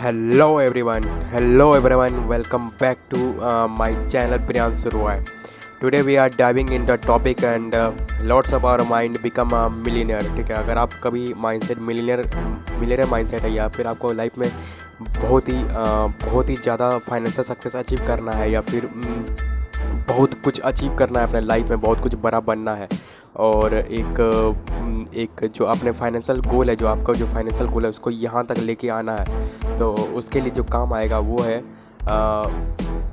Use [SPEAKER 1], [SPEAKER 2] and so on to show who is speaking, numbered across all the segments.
[SPEAKER 1] Hello everyone, welcome back to my channel Priyanshu Roy. Today we are diving into a topic and lots of our mind become a millionaire. ठीक है, अगर आप कभी mindset millionaire mindset है या फिर आपको लाइफ में बहुत ही ज़्यादा फाइनेंशियल सक्सेस अचीव करना है या फिर बहुत कुछ अचीव करना है अपने लाइफ में, बहुत कुछ बड़ा बनना है और एक जो अपने फाइनेंशियल गोल है, जो आपका जो फाइनेंशियल गोल है उसको यहाँ तक लेके आना है, तो उसके लिए जो काम आएगा वो है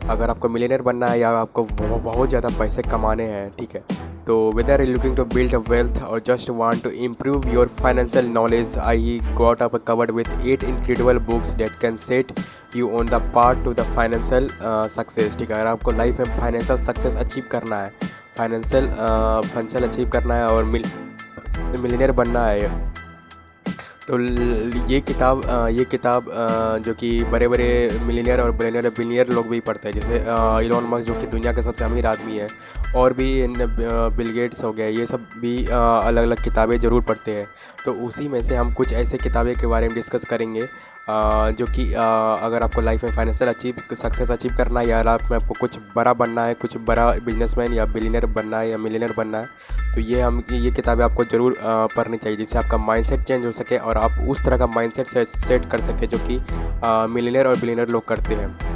[SPEAKER 1] अगर आपको मिलियनेयर बनना है या आपको बहुत ज़्यादा पैसे कमाने हैं, ठीक है। तो whether you looking to build a wealth और just want to improve your financial knowledge, I got up covered with 8 incredible books that can set you on the path to the financial success. ठीक है, अगर आपको life में financial success achieve करना है, financial achieve करना है और मिलियनेयर बनना है, तो ये किताब जो कि बड़े बड़े मिलियनेयर और बिलियनियर लोग भी पढ़ते हैं, जैसे इलॉन मस्क जो कि दुनिया का सबसे अमीर आदमी है, और भी बिल गेट्स हो गए, ये सब भी अलग अलग किताबें ज़रूर पढ़ते हैं। तो उसी में से हम कुछ ऐसे किताबें के बारे में डिस्कस करेंगे जो कि अगर आपको लाइफ में फाइनेंशियल सक्सेस अचीव करना है या आपको कुछ बड़ा बनना है, कुछ बड़ा बिजनेसमैन या बिलियनर बनना है या मिलियनर बनना है, तो ये किताबें आपको ज़रूर पढ़नी चाहिए, जिससे आपका माइंडसेट चेंज हो सके और आप उस तरह का माइंडसेट सेट कर सके जो कि मिलियनर और बिलियनर लोग करते हैं।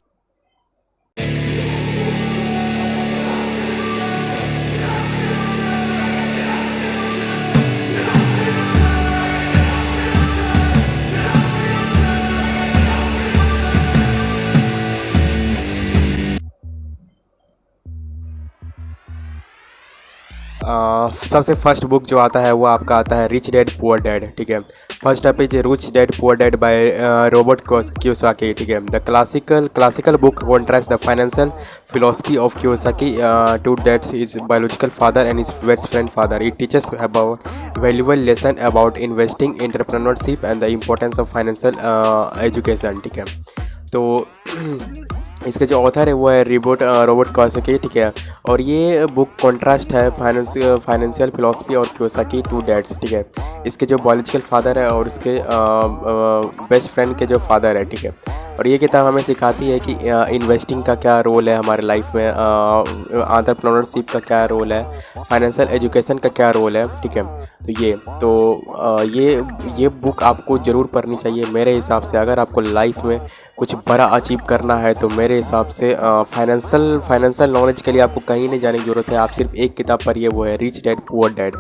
[SPEAKER 1] सबसे फर्स्ट बुक जो आता है वो आपका आता है रिच डैड पुअर डैड। ठीक है, first up is rich dad poor dad by Robert Kiyosaki. ठीक है, the classical book contrast the financial philosophy of Kiyosaki to dad's his biological father and his best friend father. It teaches about valuable lesson about investing, entrepreneurship and the importance of financial education. ठीक है, तो इसके जो author है वो है Robert Kiyosaki. ठीक है, और ये बुक कॉन्ट्रास्ट है फाइनेंशियल फिलोसफी और कियोसाकी टू डैड्स। ठीक है, इसके जो बायोलॉजिकल फादर है और उसके बेस्ट फ्रेंड के जो फादर है। ठीक है, और ये किताब हमें सिखाती है कि इन्वेस्टिंग का क्या रोल है हमारे लाइफ में, एंटरप्रेन्योरशिप का क्या रोल है, फाइनेंशियल एजुकेशन का क्या रोल है। ठीक है, तो ये बुक आपको ज़रूर पढ़नी चाहिए मेरे हिसाब से। अगर आपको लाइफ में कुछ बड़ा अचीव करना है तो मेरे हिसाब से फाइनेंशियल नॉलेज के लिए आपको कहीं नहीं जाने की ज़रूरत है, आप सिर्फ एक किताब पढ़िए, वो है रिच डैड पुअर डैड।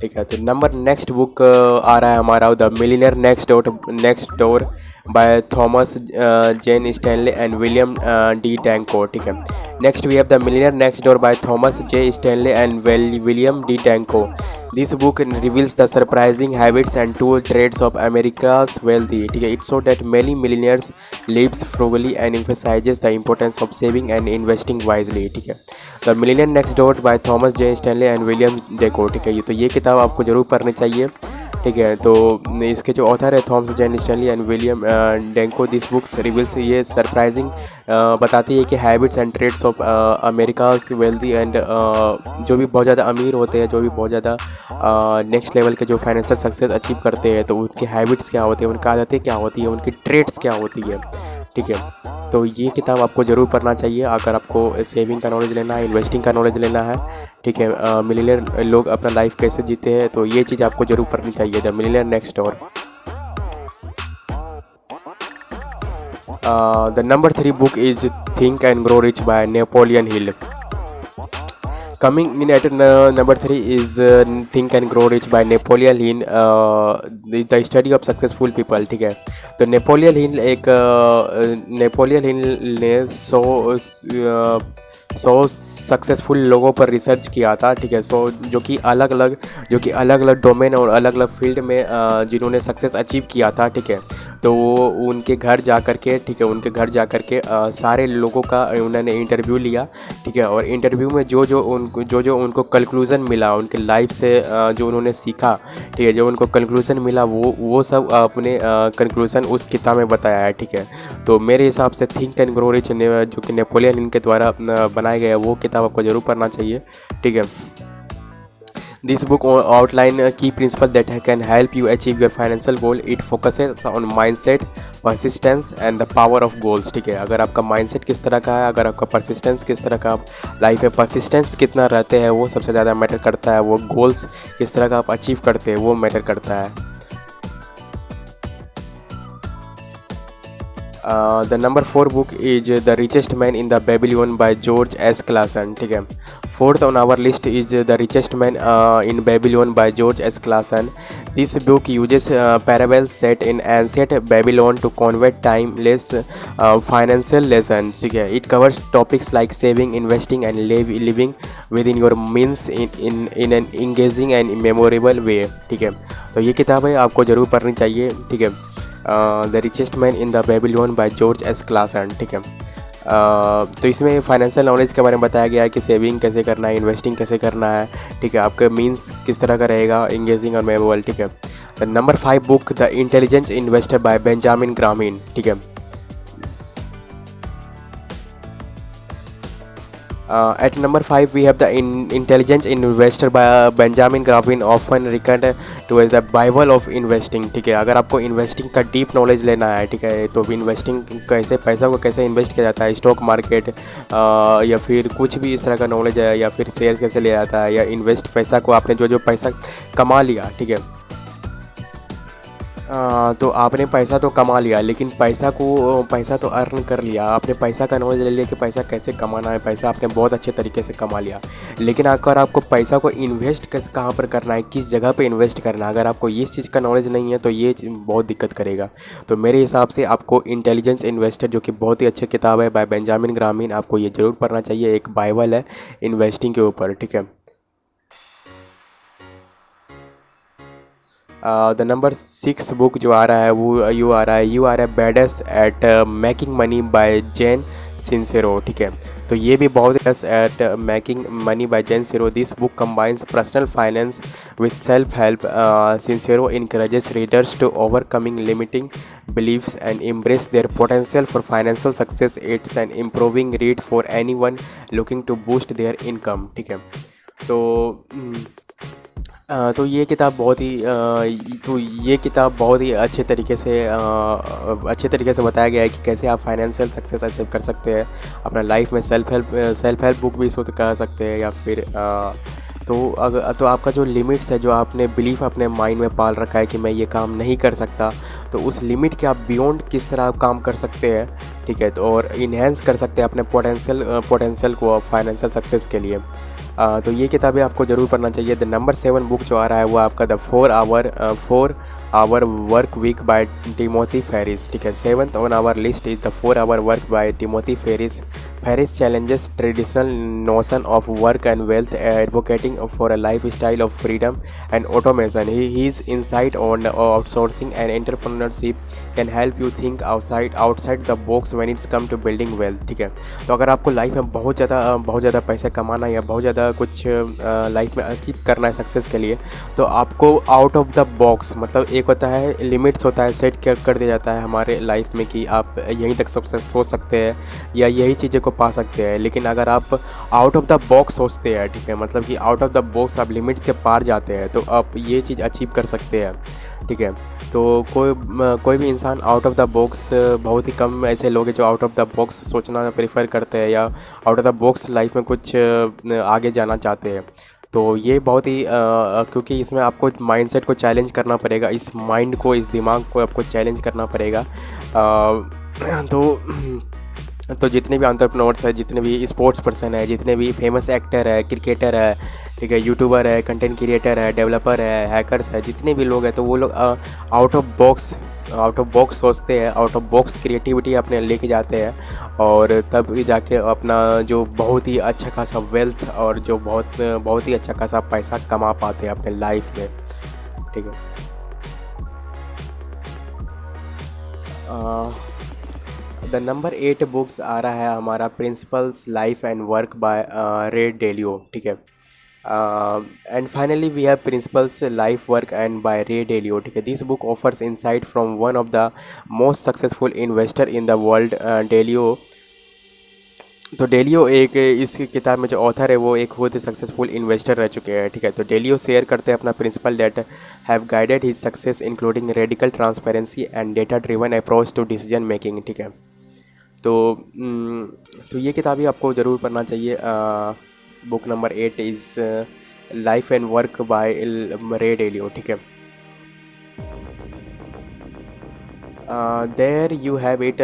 [SPEAKER 1] ठीक है, तो नेक्स्ट बुक आ रहा है हमारा the millionaire next door by Thomas J Stanley and William D Danko. ठीक है, next we have the millionaire next door by Thomas J Stanley and William D Danko. This book reveals the surprising habits and to trades of America's wealthy. ठीक है, it show that many millionaires lives frugally and emphasizes the importance of saving and investing wisely. ठीक है, the millionaire next door by Thomas J Stanley and William deco. ठीक है, तो ये किताब आपको ज़रूर पढ़नी चाहिए। ठीक है, तो इसके जो ऑथर है Thomas J Stanley and William Danko, this books reveals, ये सरप्राइजिंग बताती है कि habits and trades of America's wealthy and जो भी बहुत ज़्यादा अमीर होते हैं, जो भी बहुत ज़्यादा नेक्स्ट लेवल के जो फाइनेंशियल सक्सेस अचीव करते हैं, तो उनकी हैबिट्स क्या होती है, उनकी आदतें क्या होती है, उनकी ट्रेड्स क्या होती है। ठीक है, तो ये किताब आपको ज़रूर पढ़ना चाहिए अगर आपको सेविंग का नॉलेज लेना है, इन्वेस्टिंग का नॉलेज लेना है। ठीक है, मिलियनेयर लोग अपना लाइफ कैसे जीते हैं, तो ये चीज़ आपको ज़रूर पढ़नी चाहिए, the millionaire next door. The number 3 book is Think and Grow Rich by Napoleon Hill. Coming in at number 3 is Think and Grow Rich by Napoleon Hill, the study of successful people. ठीक है, तो Napoleon Hill ने 100 successful लोगों पर research किया था। ठीक है, जो कि अलग अलग डोमेन और अलग अलग फील्ड में जिन्होंने सक्सेस अचीव किया था। ठीक है, तो वो उनके घर जा कर के सारे लोगों का उन्होंने इंटरव्यू लिया। ठीक है, और इंटरव्यू में जो उनको कंक्लूज़न मिला उनके लाइफ से, जो उन्होंने सीखा, ठीक है, जो उनको कंक्लूज़न मिला वो सब अपने कंक्लूज़न उस किताब में बताया है। ठीक है, तो मेरे हिसाब से थिंक एंड ग्रो रिच जो कि नेपोलियन हिल के द्वारा बनाया गया वो किताब आपको ज़रूर पढ़ना चाहिए। ठीक है, This book outline key principles that can help you achieve your financial goal. It focuses on mindset, persistence and the power of goals. ठीक है, अगर आपका mindset किस तरह का है, अगर आपका persistence किस तरह का, लाइफ में persistence कितना रहते हैं वो सबसे ज़्यादा मैटर करता है, वो गोल्स किस तरह का आप अचीव करते हैं वो मैटर करता है। The number 4 book is the richest man in the Babylon by George S Clason. ठीक है, fourth on our list is the richest man in Babylon by George S Clason. This book uses parables set in ancient Babylon to convey timeless financial lesson. ठीक है, it covers topics like saving, investing and living within your means in an engaging and memorable way. ठीक है, तो ये किताब है आपको ज़रूर पढ़नी चाहिए। ठीक है, the richest man in the Babylon by George S Clason. ठीक है, तो इसमें फाइनेंशियल नॉलेज के बारे में बताया गया है कि सेविंग कैसे करना है, इन्वेस्टिंग कैसे करना है। ठीक है, आपका मीन्स किस तरह का रहेगा, इंगेजिंग और मेमोरेबल। ठीक है, the number 5 book the intelligent investor bye Benjamin ग्रामीन। ठीक है, at number 5 we have the intelligent investor by Benjamin Graham, often reckoned to as the Bible of investing। ठीक है, अगर आपको इन्वेस्टिंग का डीप नॉलेज लेना है, ठीक है, तो इन्वेस्टिंग कैसे, पैसा को कैसे इन्वेस्ट किया जाता है, स्टॉक मार्केट या फिर कुछ भी इस तरह का नॉलेज है, या फिर शेयर कैसे लिया जाता है, या इन्वेस्ट पैसा को आपने जो जो पैसा कमा लिया। ठीक है, तो आपने पैसा तो कमा लिया, लेकिन पैसा तो अर्न कर लिया, आपने पैसा का नॉलेज ले लिया कि पैसा कैसे कमाना है, पैसा आपने बहुत अच्छे तरीके से कमा लिया। लेकिन अगर आपको पैसा को इन्वेस्ट कैसे, कहाँ पर करना है, किस जगह पे इन्वेस्ट करना है, अगर आपको इस चीज़ का नॉलेज नहीं है तो ये बहुत दिक्कत करेगा। तो मेरे हिसाब से आपको इंटेलिजेंस इन्वेस्टर, जो कि बहुत ही अच्छी किताब है बाय बेंजामिन ग्रामीन, आपको ये ज़रूर पढ़ना चाहिए। एक बाइबल है इन्वेस्टिंग के ऊपर। ठीक है, द नंबर 6 बुक जो आ रहा है वो you are a badass at making money by Jen Sincero. ठीक है, तो ये भी बहुत at making money by Jen Sincero. This book combines personal finance with self help. Sincero encourages readers to overcoming limiting beliefs and embrace their potential for financial success. It's an improving read for anyone looking to boost their income। ठीक है, तो तो ये किताब बहुत ही अच्छे तरीके से बताया गया है कि कैसे आप फाइनेंशियल सक्सेस अचीव कर सकते हैं अपना लाइफ में। सेल्फ हेल्प बुक भी इसको कह सकते हैं, या फिर तो आपका जो लिमिट्स है, जो आपने बिलीफ अपने माइंड में पाल रखा है कि मैं ये काम नहीं कर सकता, तो उस लिमिट के आप बियॉन्ड किस तरह आप काम कर सकते हैं। ठीक है, तो और इन्हेंस कर सकते हैं अपने पोटेंशियल को फाइनेंशियल सक्सेस के लिए। तो ये किताबें आपको ज़रूर पढ़ना चाहिए। द नंबर 7 बुक जो आ रहा है वो आपका the 4 hour work week by Timothy Ferriss. ठीक है, 7th on our list is the 4 hour work by Timothy Ferriss. Ferriss challenges traditional notion of work and wealth, advocating for a life style of freedom and automation. His insight on outsourcing and entrepreneurship can help you think outside the box when it's come to building wealth। ठीक है, तो अगर आपको life में बहुत ज़्यादा पैसे कमाना या बहुत ज़्यादा कुछ लाइफ में अचीव करना है सक्सेस के लिए, तो आपको आउट ऑफ द बॉक्स, मतलब एक होता है लिमिट्स होता है, सेट कर दिया जाता है हमारे लाइफ में कि आप यहीं तक सोच सकते हैं या यही चीज़ें को पा सकते हैं। लेकिन अगर आप आउट ऑफ द बॉक्स सोचते हैं, ठीक है, मतलब कि आउट ऑफ द बॉक्स आप लिमिट्स के पार जाते हैं, तो आप ये चीज़ अचीव कर सकते हैं। ठीक है, तो कोई भी इंसान आउट ऑफ द बॉक्स, बहुत ही कम ऐसे लोग हैं जो आउट ऑफ द बॉक्स सोचना प्रेफर करते हैं या out of the box life में कुछ आगे जाना चाहते हैं। तो ये बहुत ही क्योंकि इसमें आपको माइंडसेट को चैलेंज करना पड़ेगा, इस माइंड को, इस दिमाग को आपको चैलेंज करना पड़ेगा। तो जितने भी एंटरप्रेन्योर्स है, जितने भी स्पोर्ट्स पर्सन है, जितने भी फेमस एक्टर है, क्रिकेटर है, ठीक है, यूट्यूबर है, कंटेंट क्रिएटर है, डेवलपर है, हैकर्स है, जितने भी लोग हैं, तो वो लोग आउट ऑफ बॉक्स सोचते हैं, आउट ऑफ बॉक्स क्रिएटिविटी अपने लेके जाते हैं, और तब जाके अपना जो बहुत ही अच्छा खासा वेल्थ और जो बहुत ही अच्छा खासा पैसा कमा पाते हैं अपने लाइफ में। ठीक है, द नंबर 8 बुक्स आ रहा है हमारा principles life and work by Ray Dalio. ठीक है, and finally we have principles life work and by Ray Dalio. ठीक है, this book offers insight from one of the most successful investor in the world. Dalio तो Dalio एक इस किताब में जो ऑथर है वो एक खुद सक्सेसफुल इन्वेस्टर रह चुके हैं, ठीक है। तो डेलियो शेयर करते हैं अपना principle that have guided his success including radical transparency and data driven approach to decision making, ठीक है। तो तो ये किताब ही आपको ज़रूर पढ़ना चाहिए। Book number 8 is life and work by Ray Dalio, ठीक है। There you have it.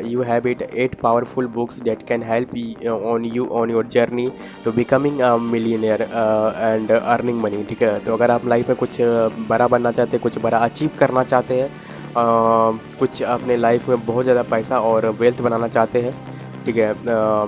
[SPEAKER 1] You have it. 8 powerful books that can help on you on your journey to becoming a millionaire and earning money, ठीक है। तो अगर आप life में कुछ बड़ा बनना चाहते हैं, कुछ बड़ा अचीव करना चाहते हैं, कुछ अपने लाइफ में बहुत ज़्यादा पैसा और वेल्थ बनाना चाहते हैं, ठीक है,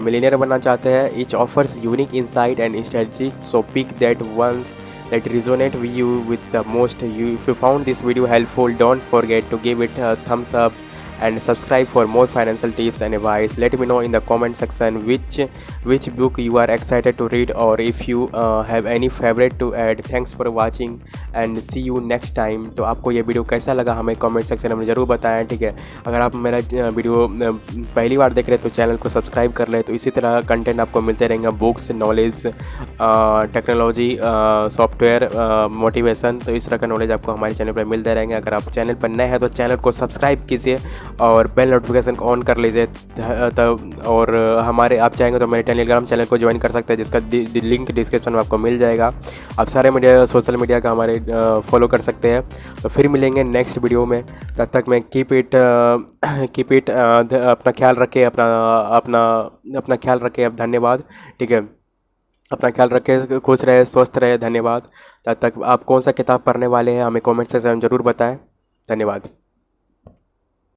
[SPEAKER 1] मिलीनियर बनना चाहते हैं, each offers unique insight and strategy, so pick that ones that resonate with you with the most. If you found this video helpful, don't forget to give it a thumbs up and subscribe for more financial tips and advice. Let me know in the comment section which book you are excited to read, or if you have any favorite to add. Thanks for watching and see you next time. तो आपको ये video कैसा लगा हमें comment section में ज़रूर बताएं, ठीक है। अगर आप मेरा वीडियो पहली बार देख रहे हैं तो चैनल को सब्सक्राइब कर लें। तो इसी तरह कंटेंट आपको मिलते रहेंगे, books, knowledge, technology, software, motivation. तो इस तरह का नॉलेज आपको हमारे चैनल पर मिलते रहेंगे। अगर आप चैनल पर नए हैं तो चैनल को सब्सक्राइब कीजिए और बेल नोटिफिकेशन को ऑन कर लीजिए तब। और हमारे आप चाहेंगे तो मेरे टेलीग्राम चैनल को ज्वाइन कर सकते हैं, जिसका लिंक डिस्क्रिप्शन में आपको मिल जाएगा। आप सारे मीडिया सोशल मीडिया का हमारे फॉलो कर सकते हैं। तो फिर मिलेंगे नेक्स्ट वीडियो में, तब तक मैं कीप इट अपना ख्याल रखें, अपना ख्याल रखें। अब धन्यवाद, ठीक है। अपना ख्याल रखें, खुश रहे, स्वस्थ रहे, धन्यवाद। तब तक आप कौन सा किताब पढ़ने वाले हैं हमें कमेंट सेक्शन में ज़रूर बताएं। धन्यवाद।